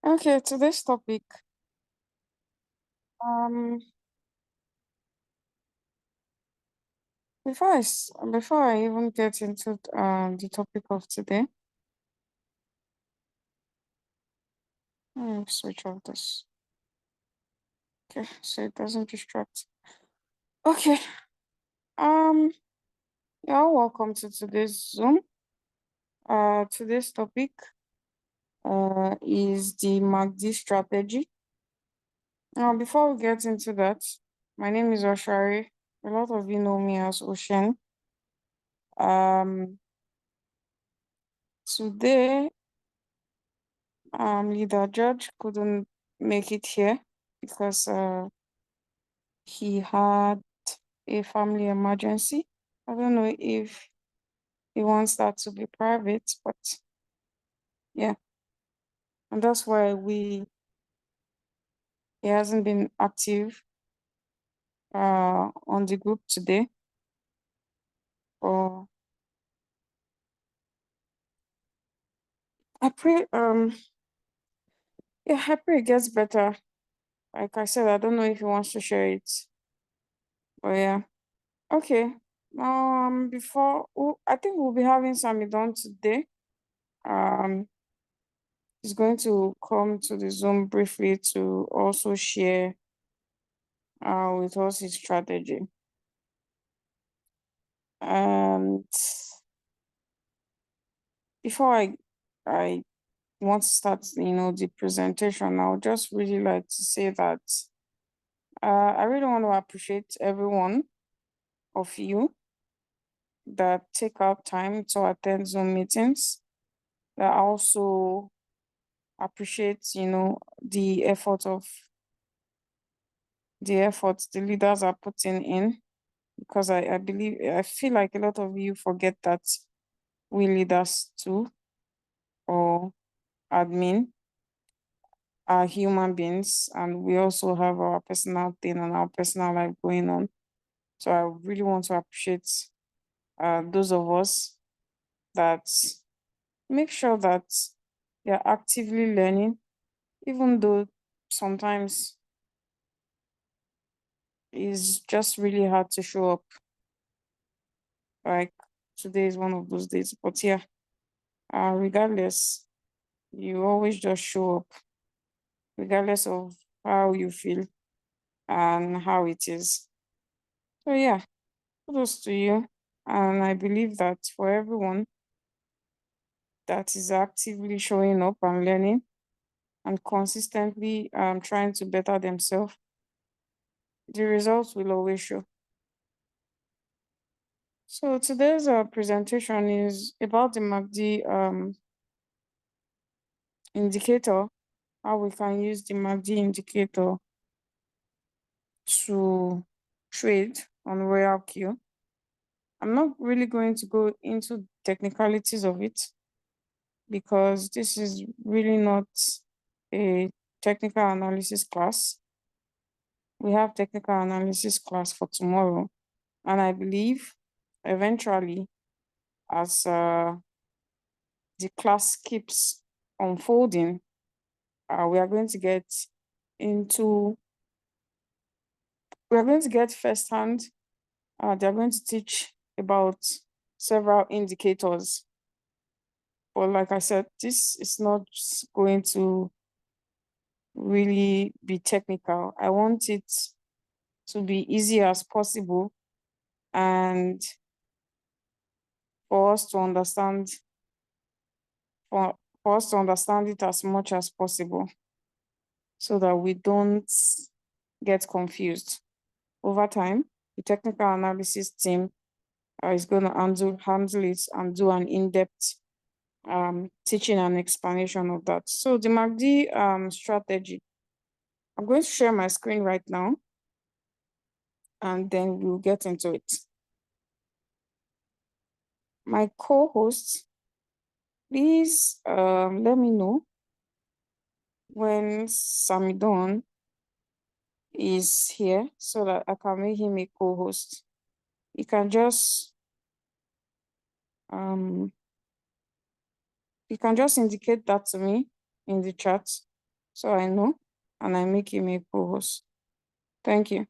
Okay, today's topic. Um, before I even get into the topic of today, let me switch off this. Okay, so it doesn't distract. Okay. Um, you're welcome to today's Zoom. Today's topic is the MACD strategy. Now, before we get into that, my name is Oshari. A lot of you know me as Ocean. Um, Today leader George couldn't make it here because he had a family emergency. I don't know if he wants that to be private, but yeah, and that's why he hasn't been active on the group today. Or I pray yeah, I pray it gets better. Like I said, I don't know if he wants to share it, but yeah. Okay. Before I think we'll be having Samidon today. Um, he's going to come to the Zoom briefly to also share with us his strategy. And before I want to start, the presentation, I would just really like to say that I really want to appreciate every one of you that take out time to attend Zoom meetings. That also appreciate, the efforts the leaders are putting in, because I feel like a lot of you forget that we leaders too, or admin, are human beings, and we also have our personal thing and our personal life going on. So I really want to appreciate those of us that make sure that they're actively learning, even though sometimes it's just really hard to show up. Like today is one of those days, but yeah, regardless, you always just show up, regardless of how you feel and how it is. So yeah, kudos to you. And I believe that for everyone that is actively showing up and learning and consistently trying to better themselves, the results will always show. So today's presentation is about the MACD indicator, how we can use the MACD indicator to trade on RoyalQ. I'm not really going to go into technicalities of it because this is really not a technical analysis class. We have technical analysis class for tomorrow, and I believe eventually, as the class keeps unfolding, we are going to get into we are going to get firsthand. They're going to teach about several indicators. But like I said, this is not going to really be technical. I want it to be easy as possible, and for us to understand for, for us to understand it as much as possible, so that we don't get confused. Over time, the technical analysis team is going to handle it and do an in-depth teaching and explanation of that. So the MACD strategy, I'm going to share my screen right now, and then we'll get into it. My co-host, please let me know when Samidon is here so that I can make him a co-host. You can just indicate that to me in the chat. so I know, and I make him a co-host. Thank you.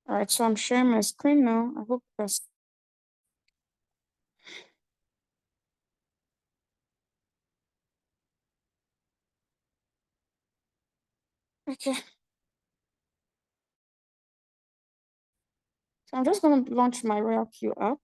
All right, so I'm sharing my screen now. I hope that's okay. So I'm just going to launch my RoyalQ app.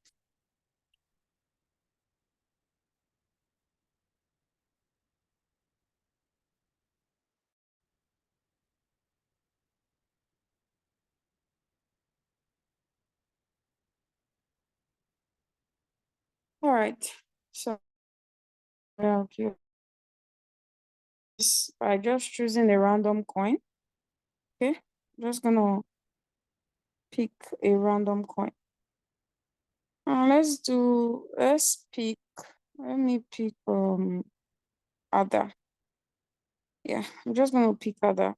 All right, so RoyalQ is by just choosing a random coin. Okay, I'm just going to pick a random coin. Let's pick, let me pick Ada. Yeah, I'm just going to pick Ada.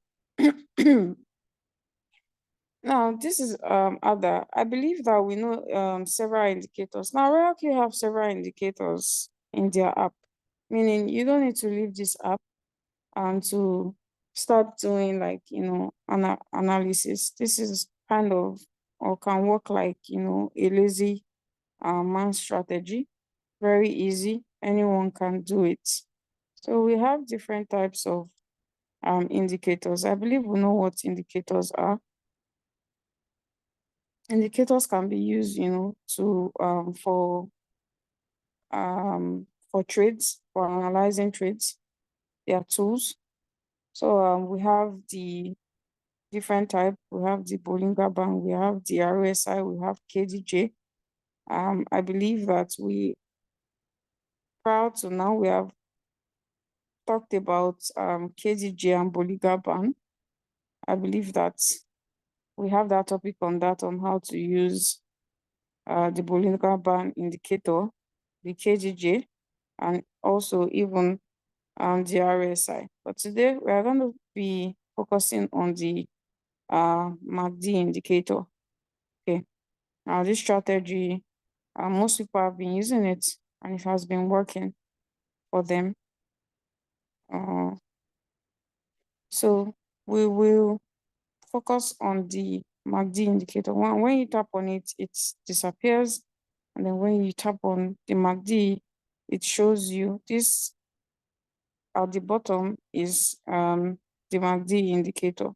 Now, this is Ada. I believe that we know several indicators. Now, RoyalQ have several indicators in their app, meaning you don't need to leave this app and to start doing like, analysis. This is kind of, or can work like, a lazy man strategy. Very easy. Anyone can do it. So we have different types of indicators. I believe we know what indicators are. Indicators can be used, to for trades, for analyzing trades. They are tools. So we have the different type. We have the Bollinger Band, we have the RSI, we have KDJ. I believe that we proud to now we have talked about KDJ and Bollinger Band. I believe that we have that topic on how to use the Bollinger Band indicator, the KDJ, and also even the RSI. But today we are going to be focusing on the MACD indicator. Okay, now this strategy, most people have been using it and it has been working for them. So we will focus on the MACD indicator. When you tap on it, it disappears. And then when you tap on the MACD, it shows you this at the bottom is the MACD indicator.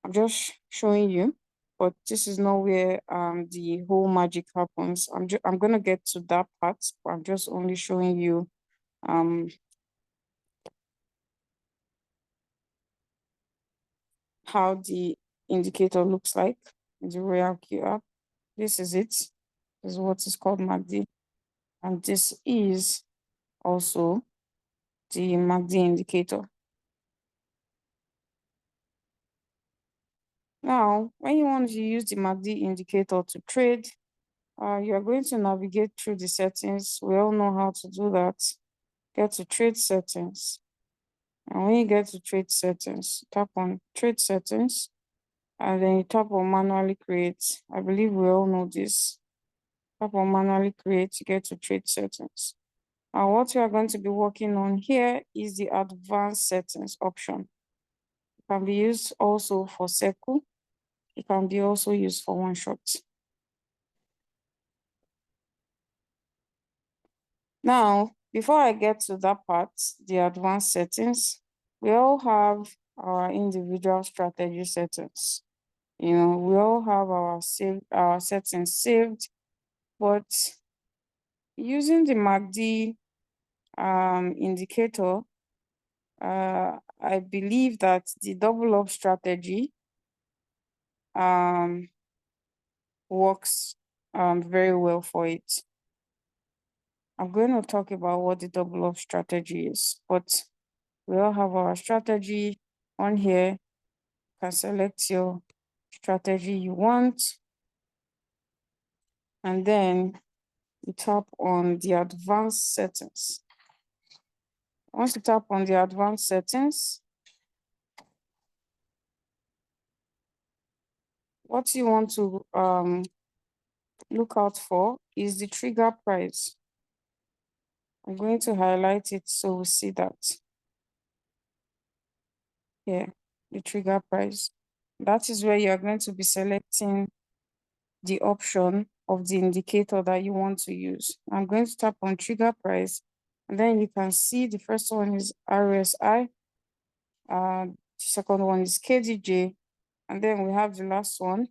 I'm just showing you, but this is not where the whole magic happens. I'm gonna get to that part, but I'm just only showing you how the indicator looks like in the RoyalQ app. This is it. This is what is called MACD, and this is also the MACD indicator. Now, when you want to use the MACD indicator to trade, you are going to navigate through the settings. We all know how to do that. Get to trade settings. And when you get to trade settings, tap on trade settings, and then you tap on manually create. I believe we all know this. Tap on manually create to get to trade settings. And what we are going to be working on here is the advanced settings option. It can be used also for circle. It can be also used for one shot. Now, before I get to that part, the advanced settings, we all have our individual strategy settings. We all have our settings saved, but using the MACD indicator, I believe that the double up strategy works very well for it. I'm going to talk about what the double up strategy is, but we all have our strategy on here. You can select your strategy you want, and then you tap on the advanced settings. Once you tap on the advanced settings, what you want to look out for is the trigger price. I'm going to highlight it so we see that here, the trigger price. That is where you're going to be selecting the option of the indicator that you want to use. I'm going to tap on trigger price, and then you can see the first one is RSI, the second one is KDJ, and then we have the last one,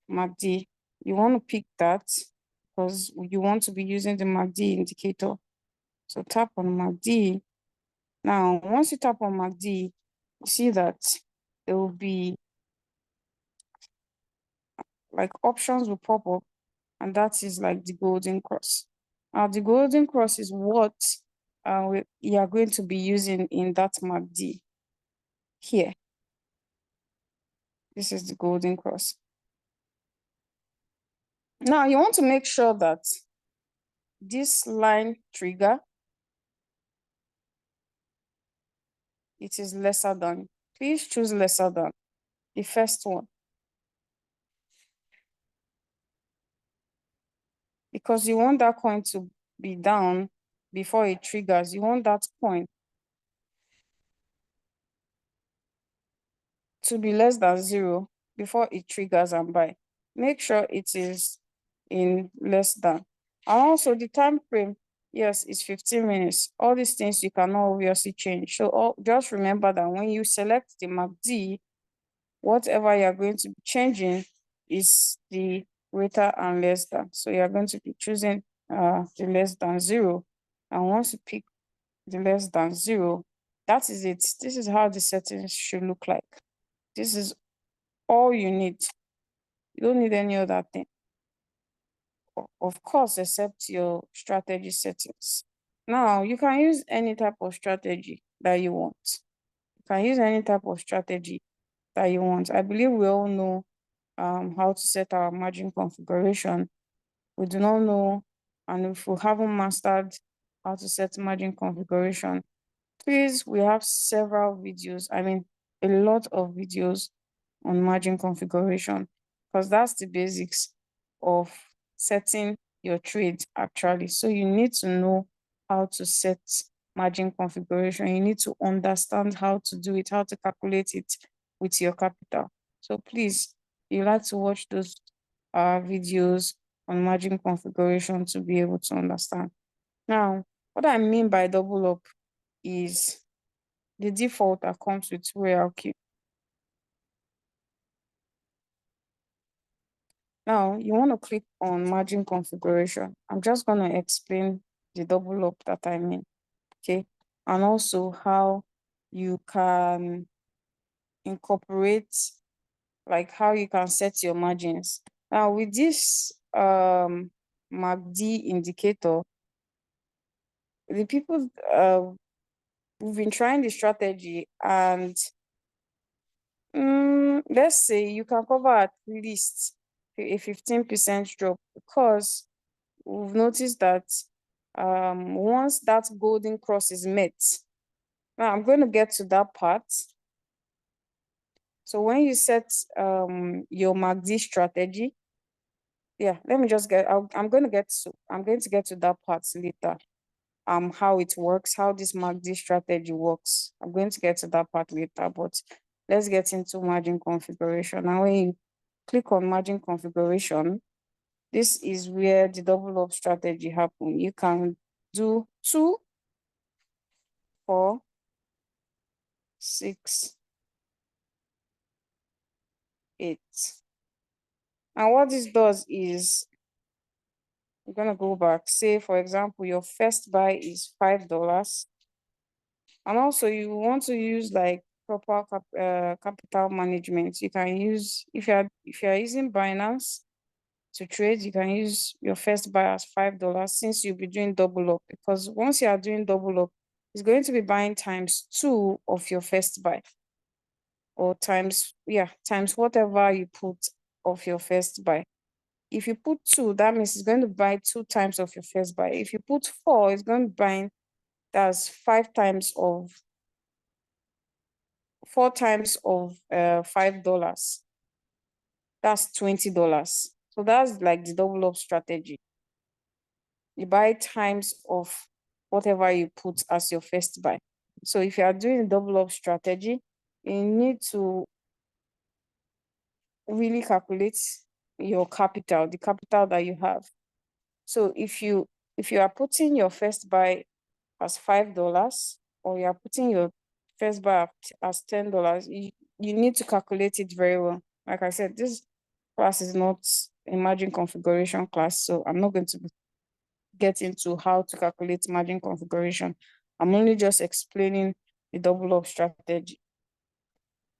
MACD. You want to pick that because you want to be using the MACD indicator. So tap on MACD. Now, once you tap on MACD, you see that there will be like options will pop up, and that is like the golden cross. Now, the golden cross is what you are going to be using in that MACD here. This is the golden cross. Now, you want to make sure that this line trigger, it is lesser than. Please choose lesser than the first one, because you want that coin to be down before it triggers. You want that coin to be less than 0 before it triggers and buy. Make sure it is in less than. And also the time frame, yes, it's 15 minutes. All these things you cannot obviously change. So just remember that when you select the MACD, whatever you're going to be changing is the greater and less than. So you're going to be choosing the less than 0. And once you pick the less than 0, that is it. This is how the settings should look like. This is all you need. You don't need any other thing. Of course, except your strategy settings. Now, you can use any type of strategy that you want. You can use any type of strategy that you want. I believe we all know how to set our margin configuration. We do not know, and if we haven't mastered how to set margin configuration, please, we have several videos. I mean, a lot of videos on margin configuration, because that's the basics of setting your trade actually. So you need to know how to set margin configuration. You need to understand how to do it, how to calculate it with your capital. So please, you like to watch those videos on margin configuration to be able to understand. Now, what I mean by double up is the default that comes with RoyalQ. Now, you want to click on margin configuration. I'm just going to explain the double up that I mean, okay? And also how you can incorporate, like how you can set your margins. Now, with this MACD indicator, the people, we've been trying the strategy, and let's say you can cover at least a 15% drop, because we've noticed that once that golden cross is met, now I'm going to get to that part. So when you set your MACD strategy, yeah, let me just I'm going to get to that part later. How it works, how this MACD strategy works. I'm going to get to that part later, but let's get into margin configuration. Now, when you click on margin configuration, this is where the double up strategy happens. You can do 2, 4, 6, 8. And what this does is, we're gonna go back. Say, for example, your first buy is $5, and also you want to use like proper capital management. You can use, if you're using Binance to trade, you can use your first buy as $5, since you'll be doing double up, because once you are doing double up, it's going to be buying times 2 of your first buy, or times whatever you put of your first buy. If you put 2, that means it's going to buy 2 times of your first buy. If you put 4, it's going to buy, that's 4 times of $5. that's $20. So that's like the double up strategy. You buy times of whatever you put as your first buy. So if you are doing a double up strategy, you need to really calculate your capital, the capital that you have. So if you are putting your first buy as $5, or you are putting your first buy as $10, you need to calculate it very well. Like I said, this class is not a margin configuration class, so I'm not going to get into how to calculate margin configuration. I'm only just explaining the double up strategy.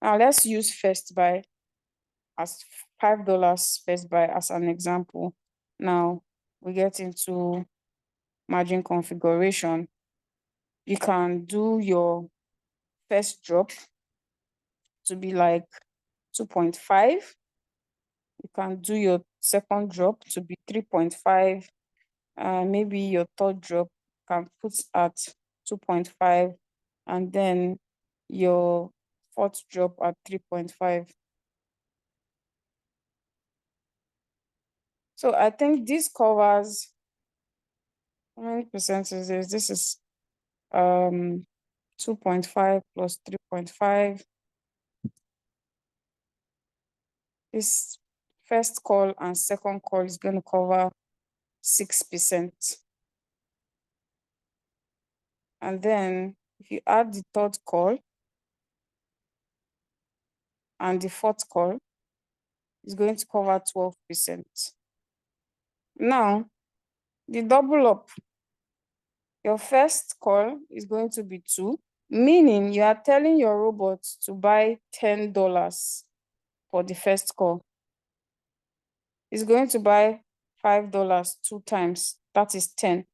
Now let's use first buy as $5 first buy as an example. Now we get into margin configuration. You can do your first drop to be like 2.5. You can do your second drop to be 3.5. Maybe your third drop can put at 2.5, and then your fourth drop at 3.5. So I think this covers, how many percent is this? This is 2.5 plus 3.5. This first call and second call is going to cover 6%. And then if you add the third call and the fourth call, it's going to cover 12%. Now, the double up, your first call is going to be 2, meaning you are telling your robot to buy $10 for the first call. It's going to buy $5 2 times, that is 10.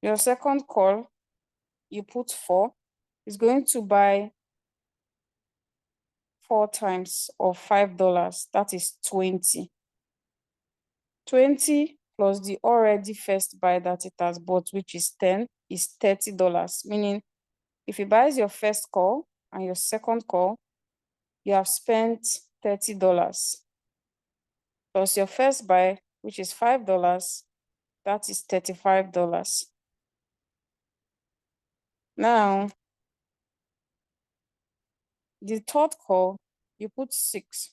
Your second call, you put 4, is going to buy 4 times of $5, that is 20. 20 plus the already first buy that it has bought, which is 10, is $30. Meaning, if he buys your first call and your second call, you have spent $30. Plus your first buy, which is $5, that is $35. Now, the third call, you put 6.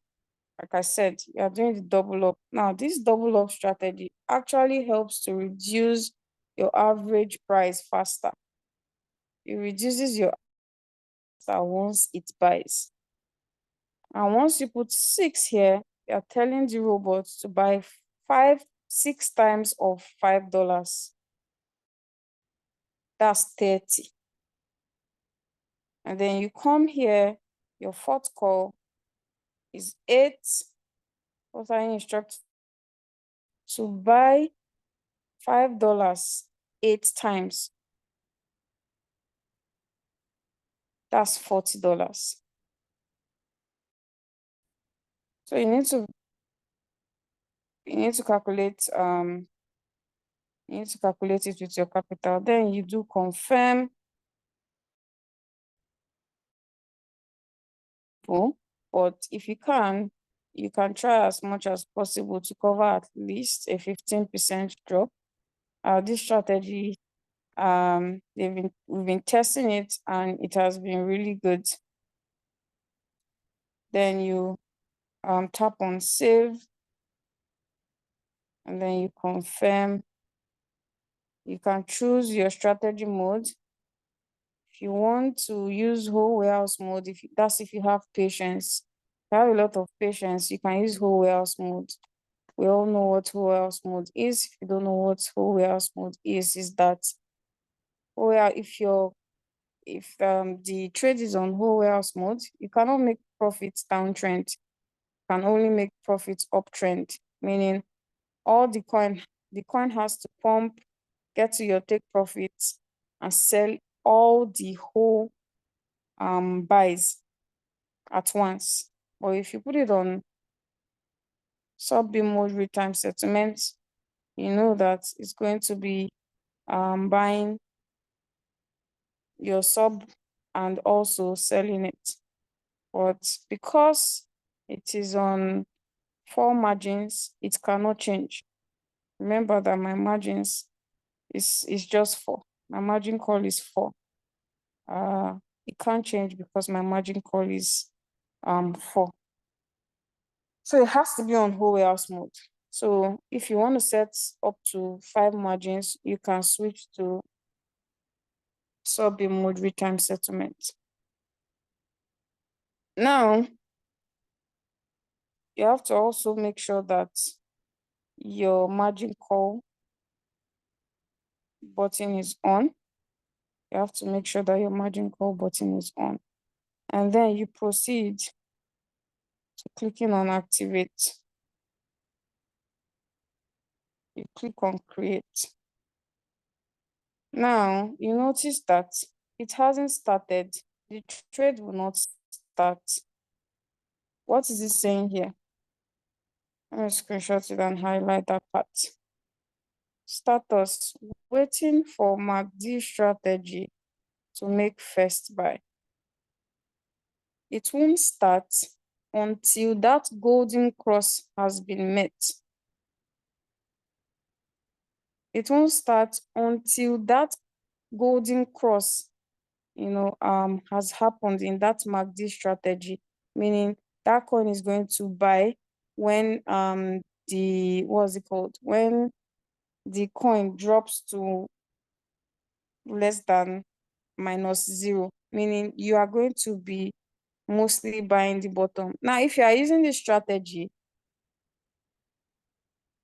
Like I said, you are doing the double up. Now, this double up strategy actually helps to reduce your average price faster. It reduces your once it buys. And once you put 6 here, you're telling the robot to buy 6 times of $5. That's 30. And then you come here, your fourth call is 8. What are you instructed to buy $5 8 times? That's $40. So you need to calculate it with your capital. Then you do confirm. But if you can try as much as possible to cover at least a 15% drop. This strategy, we've been testing it and it has been really good. Then you tap on save, and then you confirm. You can choose your strategy mode. If you want to use whole warehouse mode, if you have patience, if you have a lot of patience, you can use whole warehouse mode. We all know what whole warehouse mode is. If you don't know what whole warehouse mode is that if the trade is on whole warehouse mode, you cannot make profits downtrend. You can only make profits uptrend, meaning all the coin has to pump, get to your take profits, and sell all the whole buys at once. Or if you put it on sub-B mode real-time settlement, you know that it's going to be buying your sub and also selling it. But because it is on 4 margins, it cannot change. Remember that my margins is just 4. My margin call is 4. It can't change because my margin call is 4. So it has to be on whole warehouse mode. So if you want to set up to 5 margins, you can switch to sub mode real-time settlement. Now, you have to also make sure that your margin call button is on. You have to make sure that your margin call button is on. And then you proceed to clicking on activate. You click on create. Now, you notice that it hasn't started. The trade will not start. What is it saying here? Let me screenshot it and highlight that part. Status, waiting for MACD strategy to make first buy. It won't start until that golden cross has been met. It won't start until that golden cross, has happened in that MACD strategy, meaning that coin is going to buy when when the coin drops to less than -0, meaning you are going to be mostly buying the bottom. Now, if you are using this strategy,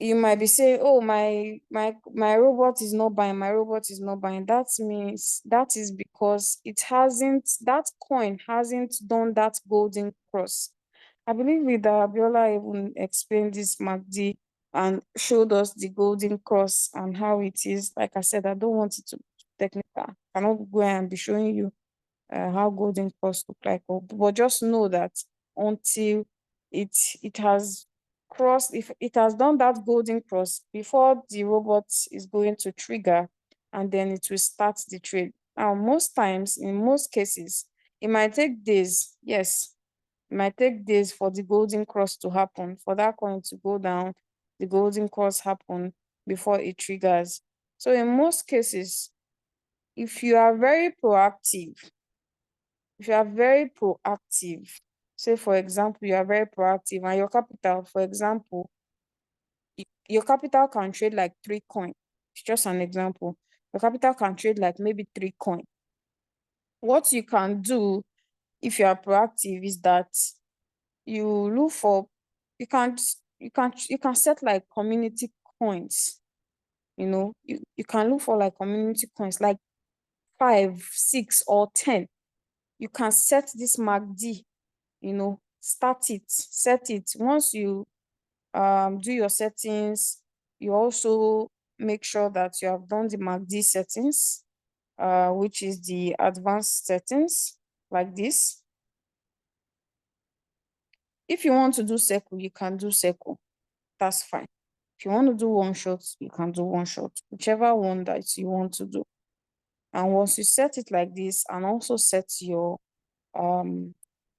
you might be saying, oh, my robot is not buying, my robot is not buying. That means that is because that coin hasn't done that golden cross. I believe with Abiola even explained this MACD and showed us the golden cross and how it is. Like I said, I don't want it to be technical. I cannot go and be showing you how golden cross look like, but just know that until it has crossed, if it has done that golden cross before the robot is going to trigger, and then it will start the trade. Now, most times, in most cases, it might take days. Yes, it might take days for the golden cross to happen, for that coin to go down, the golden cross happen before it triggers. So in most cases, if you are very proactive, say for example, you are very proactive and your capital, for example, your capital can trade like 3 coin. It's just an example. Your capital can trade like maybe 3 coin. What you can do if you are proactive is that you look for, you can set like community coins. You can look for like community coins like 5, 6, or 10. You can set this MACD, start it, set it. Once you do your settings, you also make sure that you have done the MACD settings, which is the advanced settings, like this. If you want to do circle, you can do circle. That's fine. If you want to do one shot, you can do one shot, whichever one that you want to do. And once you set it like this, and also set your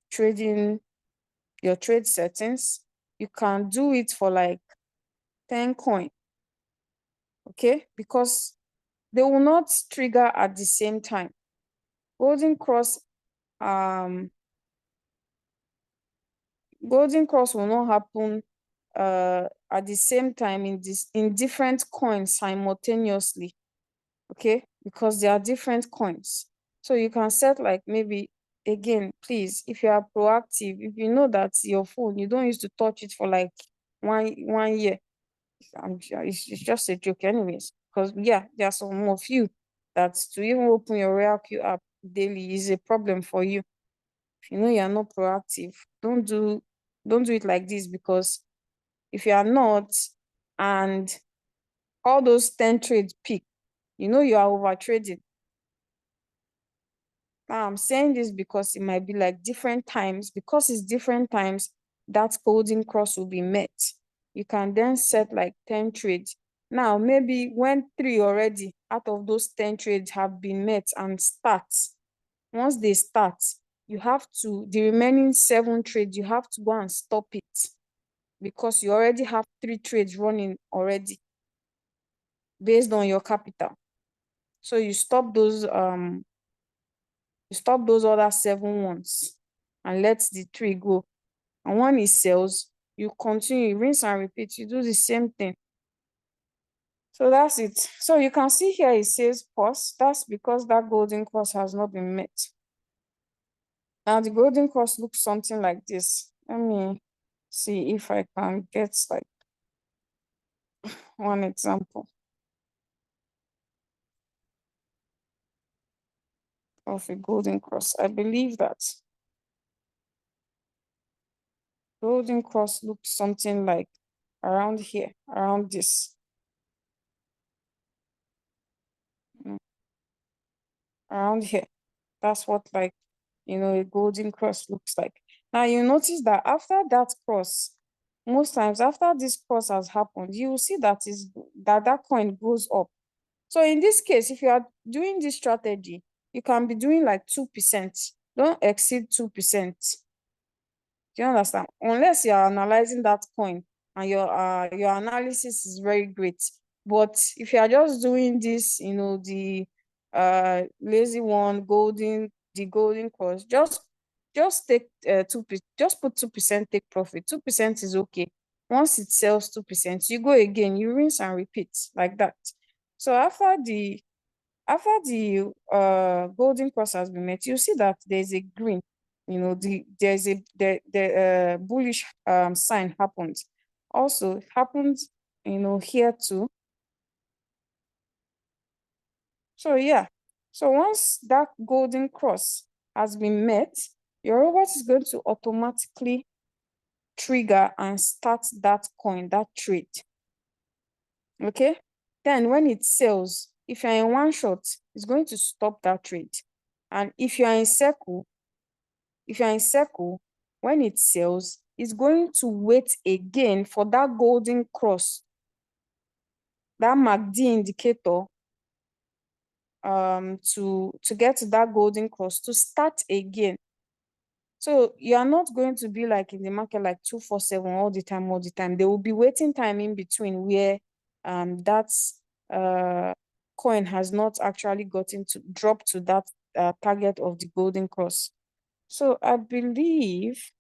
trade settings, you can do it for like 10 coin. Okay, because they will not trigger at the same time. Golden cross will not happen at the same time in different coins simultaneously. Okay, because they are different coins. So you can set like, maybe, again, please, if you are proactive, if you know that your phone, you don't used to touch it for like one year, I'm sure it's just a joke anyways, because yeah, there are some of you that to even open your RoyalQ app daily is a problem for you. If you know you're not proactive, don't do it like this, because if you are not, and all those 10 trades peak, you are over trading. Now I'm saying this because it might be like different times, because it's different times that golden cross will be met. You can then set like 10 trades. Now, maybe when 3 already out of those 10 trades have been met and start, once they start, you have to, the remaining 7 trades, you have to go and stop it because you already have 3 trades running already based on your capital. So you stop those other 7 ones and let the 3 go. And when it sells, you continue, rinse and repeat. You do the same thing. So that's it. So you can see here it says pause. That's because that golden cross has not been met. Now the golden cross looks something like this. Let me see if I can get like one example of a golden cross. I believe that golden cross looks something like around here, around this. Around here. That's what like, a golden cross looks like. Now you notice that after that cross, most times after this cross has happened, you will see that coin goes up. So in this case, if you are doing this strategy, you can be doing like 2%. Don't exceed 2%. Do you understand? Unless you are analyzing that coin and your analysis is very great. But if you are just doing this, the lazy one, the golden cross, just take 2%, just put 2% take profit. 2% is okay. Once it sells 2%, you go again, you rinse and repeat like that. So after the golden cross has been met, you see that there's a green, there's the bullish sign happened. Also happened, here too. So yeah, so once that golden cross has been met, your robot is going to automatically trigger and start that coin, that trade. Okay, then when it sells, if you're in one shot, it's going to stop that trade. And if you're in circle, when it sells, it's going to wait again for that golden cross, that MACD indicator, to get to that golden cross to start again. So you are not going to be like in the market like 247 all the time. There will be waiting time in between where that coin has not actually gotten to drop to that target of the golden cross. So I believe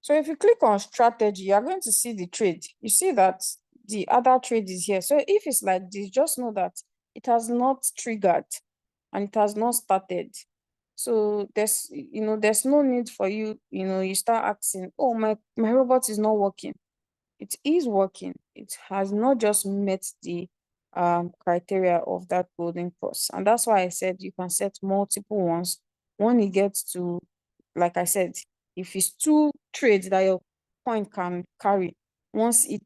so if you click on strategy, you're going to see the trade. You see that the other trade is here. So if it's like this, just know that it has not triggered and it has not started. So there's no need for you, you start asking, oh, my robot is not working. It is working. It has not just met the criteria of that golden cross. And that's why I said you can set multiple ones. When it gets to, like I said, if it's 2 trades that your coin can carry, once it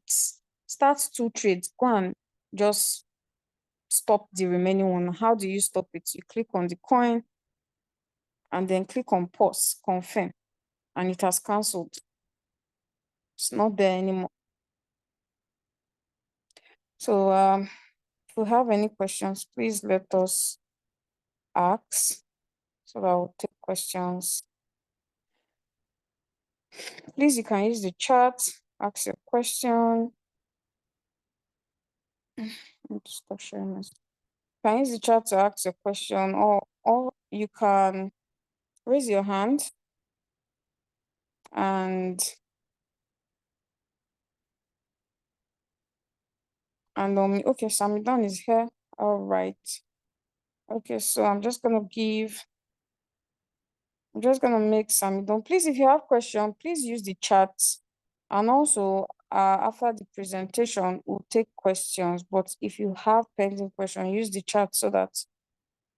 starts 2 trades, go and just stop the remaining one. How do you stop it? You click on the coin and then click on pause, confirm, and it has cancelled. It's not there anymore. So if you have any questions, please let us ask so that I'll take questions. Please, you can use the chat, ask your question. Just stop sharing this. You can use the chat to ask your question, or you can raise your hand and okay, Samidan is here. All right. Okay, so I'm just gonna make Samidon. Please, if you have question, please use the chat. And also, after the presentation, we'll take questions. But if you have pending question, use the chat so that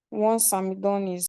once Samidon is